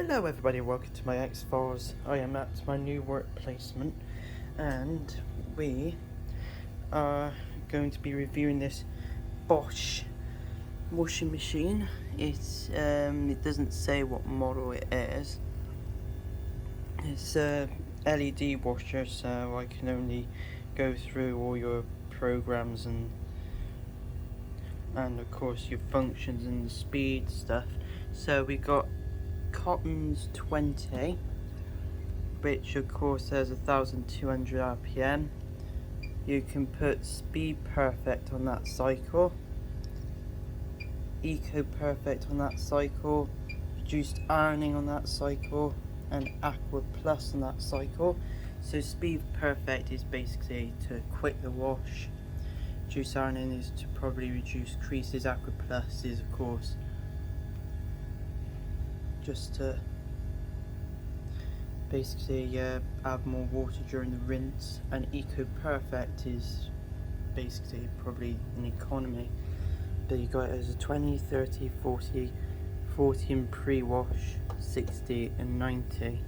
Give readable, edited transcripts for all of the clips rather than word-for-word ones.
Hello everybody, welcome to my X-Files. I am at my new work placement and we are going to be reviewing this Bosch washing machine. It doesn't say what model it is. It's a LED washer, so I can only go through all your programs and of course your functions and the speed stuff. So we got Cotton's 20, which of course has 1200 RPM. You can put Speed Perfect on that cycle, Eco Perfect on that cycle, Reduced Ironing on that cycle, and Aqua Plus on that cycle. So Speed Perfect is basically to quick the wash, Reduced Ironing is to probably reduce creases, Aqua Plus is of course just to basically add more water during the rinse, and Eco Perfect is basically probably an economy. But you got it as a 20, 30, 40, 40 in pre-wash, 60 and 90.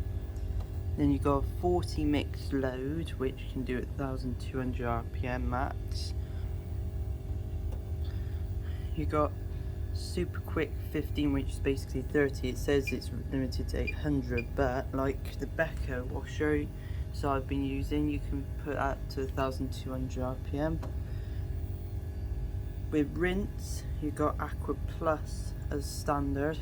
Then you got a 40 mixed load, which you can do at 1200 RPM max. You got Superquick 15, which is basically 30. It says it's limited to 800, but like the bekos washer, so I've been using, you can put that to 1200 RPM. With rinse, you got Aqua Plus as standard,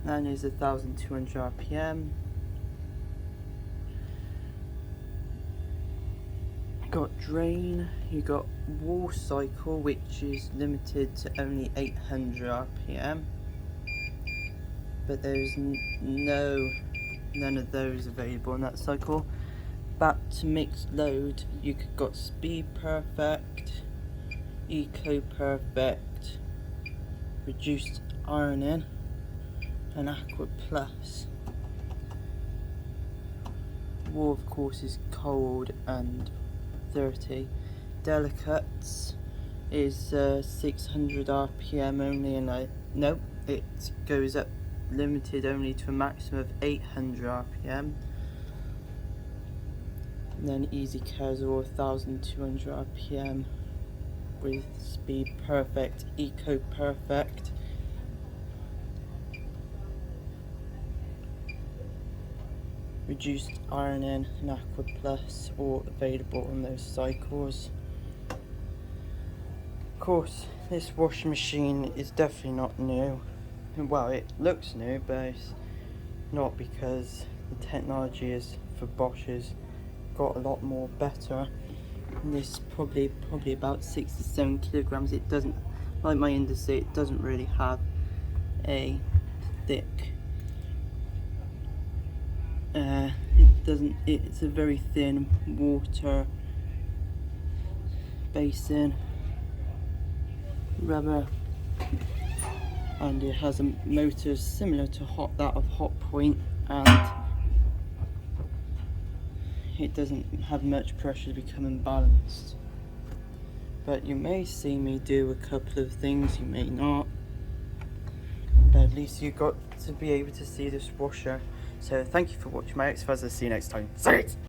and is 1200 RPM. Got drain, you got wall cycle, which is limited to only 800 RPM, but there's none of those available in that cycle. Back to mixed load, you got Speed Perfect, Eco Perfect, Reduced Ironing, and Aqua Plus. Wall of course is cold and 30. Delicates is 600 RPM only, and no, it goes up limited only to a maximum of 800 RPM. And then Easy Casual 1200 RPM with Speed Perfect, Eco Perfect. Reduced Ironing and Aqua Plus, all available on those cycles. Of course, this washing machine is definitely not new. Well, it looks new, but it's not, because the technology is for Bosch's got a lot more better. And this probably about 6 to 7 kilograms. It doesn't, like my Industry, it doesn't really have a thick. It's a very thin water basin rubber, and it has a motor similar to that of Hot Point, and it doesn't have much pressure to become imbalanced. But you may see me do a couple of things, you may not, but at least you got to be able to see this washer. So thank you for watching my X-Files. I'll see you next time.